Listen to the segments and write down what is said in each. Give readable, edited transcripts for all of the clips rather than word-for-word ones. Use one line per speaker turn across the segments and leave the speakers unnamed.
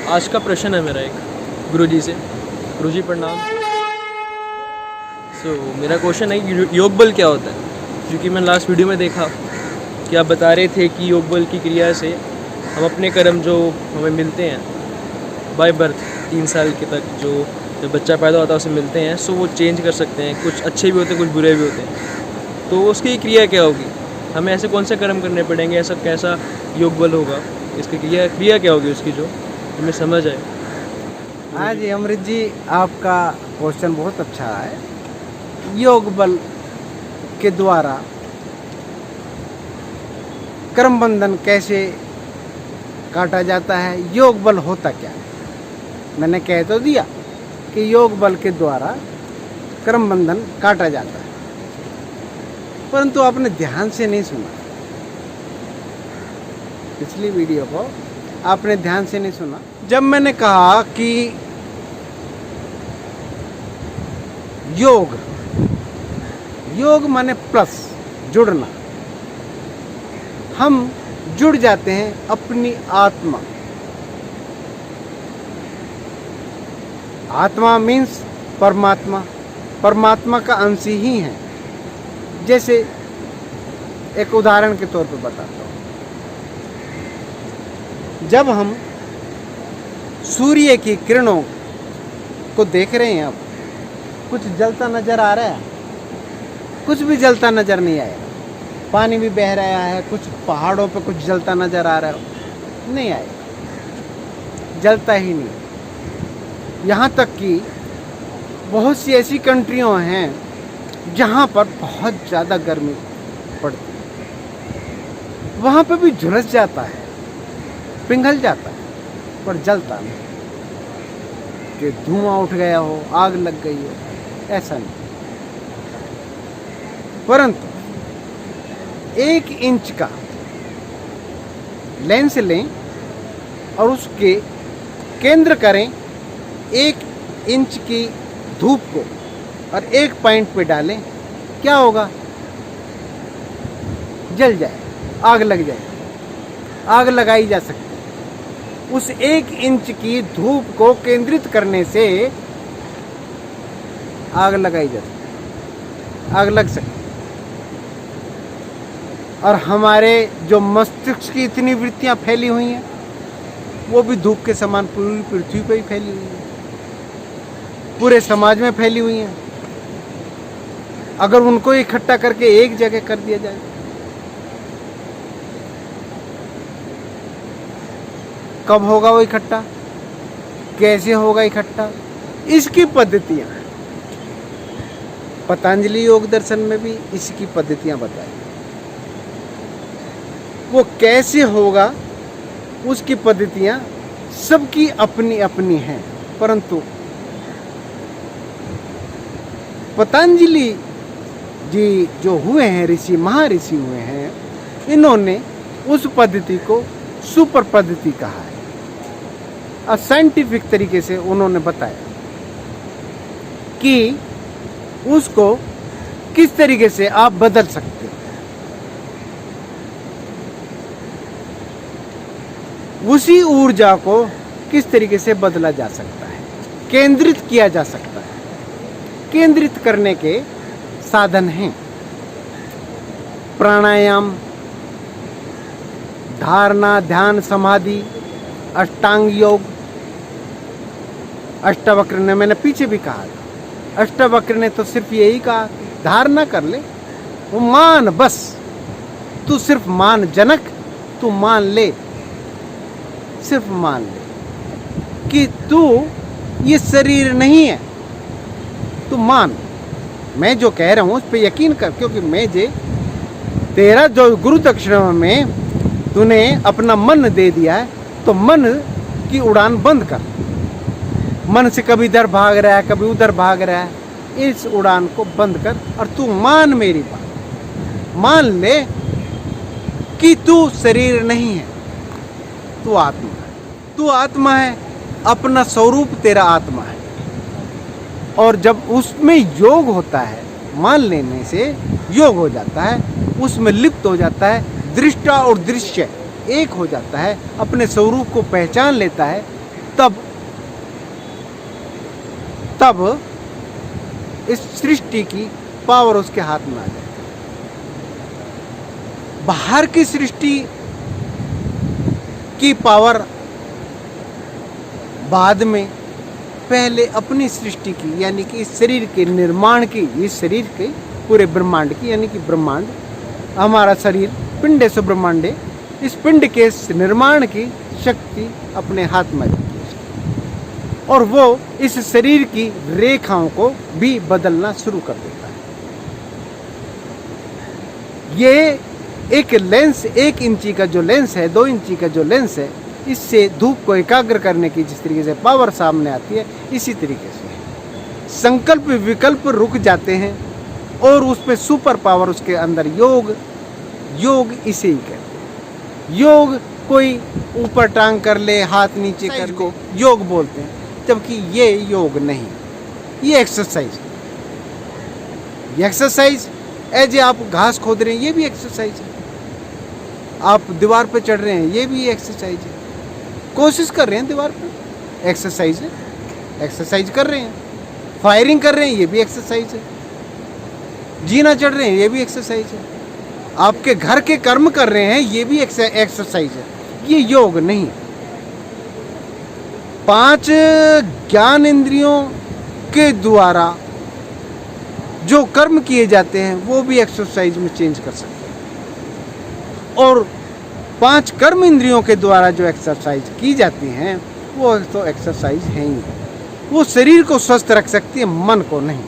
आज का प्रश्न है मेरा एक गुरुजी से। गुरुजी प्रणाम। मेरा क्वेश्चन है कि योग बल क्या होता है, क्योंकि मैंने लास्ट वीडियो में देखा कि आप बता रहे थे कि योग बल की क्रिया से हम अपने कर्म जो हमें मिलते हैं बाय बर्थ 3 साल के तक, जो जब बच्चा पैदा होता है उसे मिलते हैं, सो वो चेंज कर सकते हैं। कुछ अच्छे भी होते हैं, कुछ बुरे भी होते हैं। तो उसकी क्रिया क्या होगी, हमें ऐसे कौन से कर्म करने पड़ेंगे, ऐसा कैसा योग बल होगा, इसकी क्रिया क्या होगी उसकी, जो हमें समझ आए।
हाँ जी अमृत जी, आपका क्वेश्चन बहुत अच्छा है। योग बल के द्वारा कर्म बंधन कैसे काटा जाता है, योग बल होता क्या है। मैंने कह तो दिया कि योग बल के द्वारा कर्म बंधन काटा जाता है, परंतु आपने ध्यान से नहीं सुना। पिछली वीडियो को आपने ध्यान से नहीं सुना। जब मैंने कहा कि योग माने प्लस, जुड़ना, हम जुड़ जाते हैं अपनी आत्मा। आत्मा मीन्स परमात्मा, परमात्मा का अंश ही है। जैसे एक उदाहरण के तौर पर बताता हूँ, जब हम सूर्य की किरणों को देख रहे हैं, अब कुछ जलता नजर आ रहा है, कुछ भी जलता नजर नहीं आया। पानी भी बह रहा है, कुछ पहाड़ों पे कुछ जलता नजर आ रहा है, नहीं आएगा, जलता ही नहीं। यहाँ तक कि बहुत सी ऐसी कंट्रियों हैं जहाँ पर बहुत ज़्यादा गर्मी पड़ती है, वहाँ पे भी झुलस जाता है, पिघल जाता है, पर जलता नहीं। कि धुआं उठ गया हो, आग लग गई हो, ऐसा नहीं। परंतु 1 इंच का लेंस लें और उसके केंद्र करें 1 इंच की धूप को और एक पॉइंट पे डालें, क्या होगा? जल जाए, आग लग जाए। आग लगाई जा सकती है। उस 1 इंच की धूप को केंद्रित करने से आग लगाई जा सकती है, आग लग सकती है। और हमारे जो मस्तिष्क की इतनी वृत्तियां फैली हुई हैं, वो भी धूप के समान पूरी पृथ्वी पर ही फैली हुई हैं, पूरे समाज में फैली हुई हैं। अगर उनको इकट्ठा करके एक जगह कर दिया जाए, कब होगा वो इकट्ठा, कैसे होगा इकट्ठा, इसकी पद्धतियां पतंजलि योग दर्शन में भी इसकी पद्धतियां बताई। वो कैसे होगा, उसकी पद्धतियां सबकी अपनी अपनी हैं, परंतु पतंजलि जी जो हुए हैं, ऋषि, महर्षि हुए हैं, इन्होंने उस पद्धति को सुपर पद्धति कहा है। और साइंटिफिक तरीके से उन्होंने बताया कि उसको किस तरीके से आप बदल सकते हो। उसी ऊर्जा को किस तरीके से बदला जा सकता है, केंद्रित किया जा सकता है। केंद्रित करने के साधन हैं प्राणायाम, धारणा, ध्यान, समाधि, अष्टांग योग, अष्टावक्र ने, मैंने पीछे भी कहा था, अष्टावक्र ने तो सिर्फ यही कहा, धारणा कर ले, वो मान, बस तू सिर्फ मान, जनक तू मान ले, सिर्फ मान ले कि तू ये शरीर नहीं है, तू मान। मैं जो कह रहा हूं उस पर यकीन कर, क्योंकि मैं जे तेरा जो गुरु दक्षिणा में तूने अपना मन दे दिया है, तो मन की उड़ान बंद कर। मन से कभी इधर भाग रहा है, कभी उधर भाग रहा है, इस उड़ान को बंद कर और तू मान मेरी बात। मान ले कि तू शरीर नहीं है, तू आत्मा है। तू आत्मा है, अपना स्वरूप तेरा आत्मा है। और जब उसमें योग होता है, मान लेने से योग हो जाता है, उसमें लिप्त हो जाता है, दृष्टा और दृश्य एक हो जाता है, अपने स्वरूप को पहचान लेता है, तब इस सृष्टि की पावर उसके हाथ में आ जाए। बाहर की सृष्टि की पावर बाद में, पहले अपनी सृष्टि की यानी कि इस शरीर के निर्माण की, इस शरीर के पूरे ब्रह्मांड की, यानी कि ब्रह्मांड हमारा शरीर पिंड से ब्रह्मांड है, इस पिंड के निर्माण की शक्ति अपने हाथ में रखती है और वो इस शरीर की रेखाओं को भी बदलना शुरू कर देता है। ये एक लेंस, 1 इंची का जो लेंस है, 2 इंची का जो लेंस है, इससे धूप को एकाग्र करने की जिस तरीके से पावर सामने आती है, इसी तरीके से संकल्प विकल्प रुक जाते हैं और उसमें सुपर पावर उसके अंदर योग इसे ही कहते हैं। योग कोई ऊपर टांग कर ले, हाथ नीचे कर को योग बोलते हैं, जबकि ये योग नहीं, ये एक्सरसाइज। ये एक्सरसाइज एज आप घास खोद रहे हैं, ये भी एक्सरसाइज है। आप दीवार पे चढ़ रहे हैं, ये भी एक्सरसाइज है। कोशिश कर रहे हैं दीवार पे, एक्सरसाइज है। एक्सरसाइज कर रहे हैं, फायरिंग कर रहे हैं, ये भी एक्सरसाइज है। जीना चढ़ रहे हैं, ये भी एक्सरसाइज है। आपके घर के कर्म कर रहे हैं, ये भी एक्सरसाइज है। ये योग नहीं। 5 ज्ञान इंद्रियों के द्वारा जो कर्म किए जाते हैं वो भी एक्सरसाइज में चेंज कर सकते हैं, और 5 कर्म इंद्रियों के द्वारा जो एक्सरसाइज की जाती हैं वो तो एक्सरसाइज है ही। वो शरीर को स्वस्थ रख सकती है, मन को नहीं।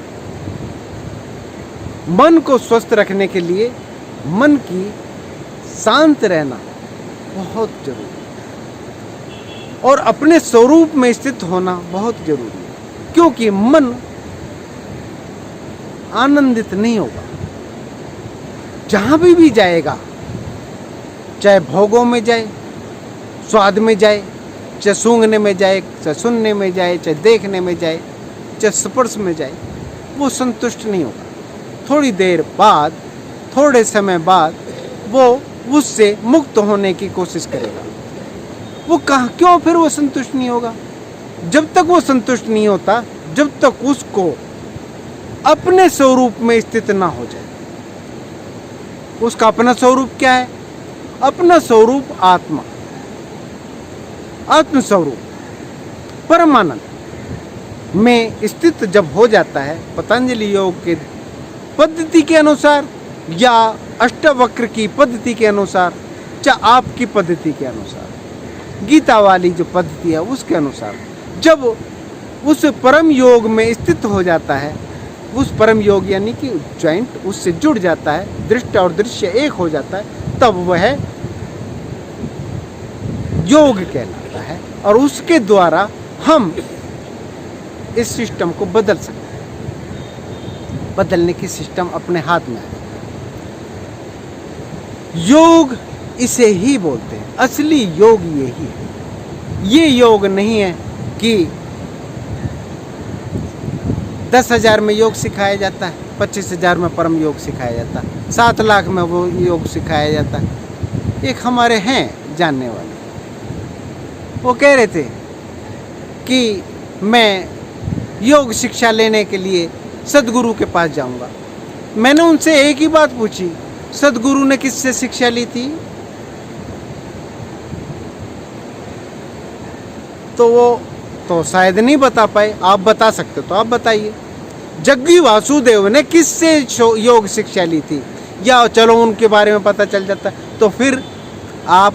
मन को स्वस्थ रखने के लिए मन की शांत रहना बहुत जरूरी है और अपने स्वरूप में स्थित होना बहुत जरूरी है, क्योंकि मन आनंदित नहीं होगा। जहां भी जाएगा, चाहे भोगों में जाए, स्वाद में जाए, चाहे सूंघने में जाए, चाहे सुनने में जाए, चाहे देखने में जाए, चाहे स्पर्श में जाए, वो संतुष्ट नहीं होगा। थोड़ी देर बाद, थोड़े समय बाद वो उससे मुक्त होने की कोशिश करेगा। वो क्यों फिर वो संतुष्ट नहीं होगा? जब तक वो संतुष्ट नहीं होता, जब तक उसको अपने स्वरूप में स्थित ना हो जाए। उसका अपना स्वरूप क्या है? अपना स्वरूप आत्मा, आत्म स्वरूप परमानंद में स्थित जब हो जाता है, पतंजलि योग के पद्धति के अनुसार या अष्टवक्र की पद्धति के अनुसार, चाहे आपकी पद्धति के अनुसार, गीता वाली जो पद्धति है उसके अनुसार, जब उस परम योग में स्थित हो जाता है, उस परम योग यानी कि ज्वाइंट उससे जुड़ जाता है, दृष्टि और दृश्य एक हो जाता है, तब वह योग कहलाता है। और उसके द्वारा हम इस सिस्टम को बदल सकते हैं। बदलने की सिस्टम अपने हाथ में है। योग इसे ही बोलते हैं, असली योग यही है। ये योग नहीं है कि 10,000 में योग सिखाया जाता है, 25,000 में परम योग सिखाया जाता है, 7 लाख में वो योग सिखाया जाता है। एक हमारे हैं जानने वाले, वो कह रहे थे कि मैं योग शिक्षा लेने के लिए सदगुरु के पास जाऊंगा। मैंने उनसे एक ही बात पूछी, सदगुरु ने किससे शिक्षा ली थी? तो वो तो शायद नहीं बता पाए। आप बता सकते तो आप बताइए, जग्गी वासुदेव ने किससे योग शिक्षा ली थी? या चलो उनके बारे में पता चल जाता, तो फिर आप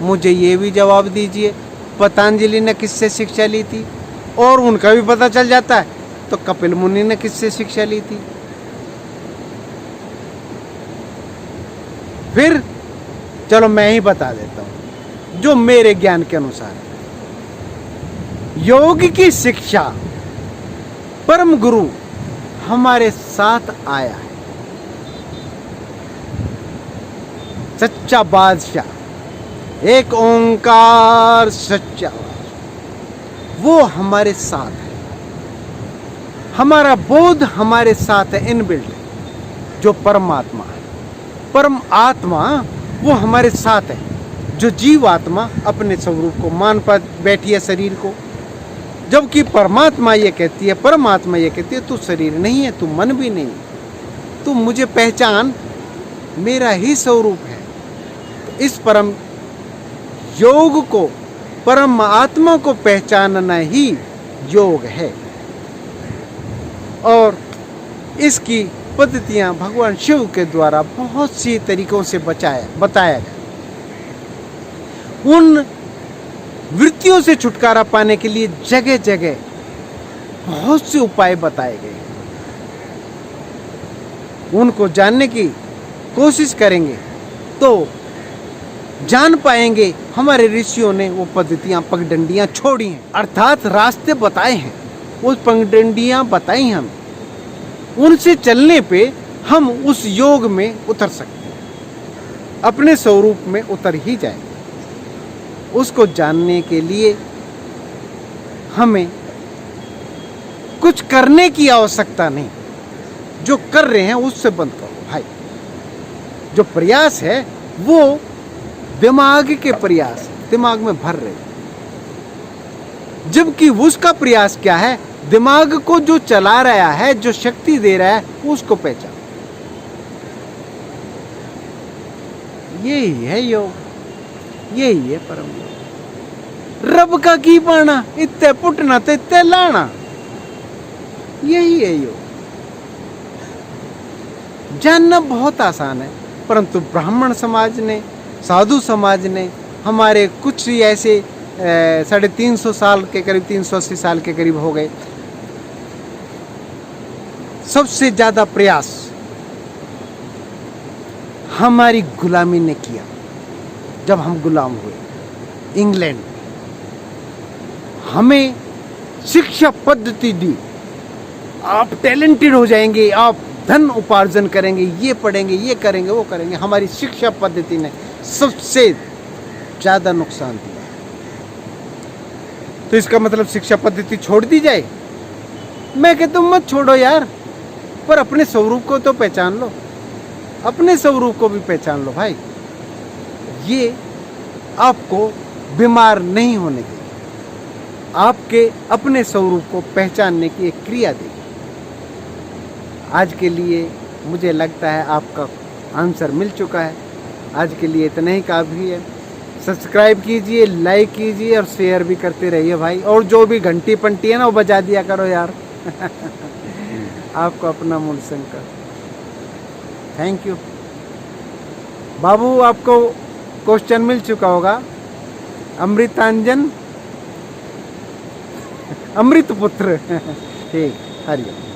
मुझे ये भी जवाब दीजिए, पतंजलि ने किससे शिक्षा ली थी? और उनका भी पता चल जाता है, तो कपिल मुनि ने किससे शिक्षा ली थी? फिर चलो मैं ही बता देता हूं जो मेरे ज्ञान के अनुसार है। योग की शिक्षा परम गुरु हमारे साथ आया है, सच्चा बादशाह, एक ओंकार सच्चा, वो हमारे साथ है। हमारा बोध हमारे साथ है, इनबिल्ट है। जो परमात्मा है, परम आत्मा वो हमारे साथ है। जो जीव आत्मा अपने स्वरूप को मान पर बैठी है, शरीर को जबकि परमात्मा ये कहती है, परमात्मा ये कहती है, तू शरीर नहीं है, तू मन भी नहीं, तू मुझे पहचान, मेरा ही स्वरूप है। तो इस परम योग को, परम आत्मा को पहचानना ही योग है। और इसकी पद्धतियां भगवान शिव के द्वारा बहुत सी तरीकों से बताया गया। उन वृत्तियों से छुटकारा पाने के लिए जगह जगह बहुत से उपाय बताए गए। उनको जानने की कोशिश करेंगे तो जान पाएंगे हमारे ऋषियों ने वो पद्धतियां, पगडंडियां छोड़ी हैं, अर्थात रास्ते बताए हैं, वो पगडंडियां बताई हम, उनसे चलने पे हम उस योग में उतर सकते हैं, अपने स्वरूप में उतर ही जाएंगे। उसको जानने के लिए हमें कुछ करने की आवश्यकता नहीं, जो कर रहे हैं उससे बंद करो भाई। जो प्रयास है वो दिमाग के प्रयास, दिमाग में भर रहे, जबकि उसका प्रयास क्या है, दिमाग को जो चला रहा है, जो शक्ति दे रहा है, उसको पहचान। यही है योग, यही है परम योग। रब का की पाना, इत्ते पुटना तो इत्ते लाना, यही है योग। जानना बहुत आसान है, परंतु ब्राह्मण समाज ने, साधु समाज ने, हमारे कुछ ऐसे 350 साल के करीब, 380 साल के करीब हो गए, सबसे ज्यादा प्रयास हमारी गुलामी ने किया। जब हम गुलाम हुए इंग्लैंड, हमें शिक्षा पद्धति दी, आप टैलेंटेड हो जाएंगे, आप धन उपार्जन करेंगे, ये पढ़ेंगे, ये करेंगे, वो करेंगे। हमारी शिक्षा पद्धति ने सबसे ज्यादा नुकसान दिया। तो इसका मतलब शिक्षा पद्धति छोड़ दी जाए? मैं कहता हूं मत छोड़ो यार, पर अपने स्वरूप को तो पहचान लो, अपने स्वरूप को भी पहचान लो भाई। ये आपको बीमार नहीं होने देगी, आपके अपने स्वरूप को पहचानने की एक क्रिया देगी। आज के लिए मुझे लगता है आपका आंसर मिल चुका है। आज के लिए इतना ही काफ़ी है। सब्सक्राइब कीजिए, लाइक कीजिए और शेयर भी करते रहिए भाई। और जो भी घंटी पंटी है ना, वो बजा दिया करो यार। आपको अपना मूलशंकर। थैंक यू बाबू। आपको क्वेश्चन मिल चुका होगा। अमृतांजन, अमृत पुत्र। ठीक, हरिओम।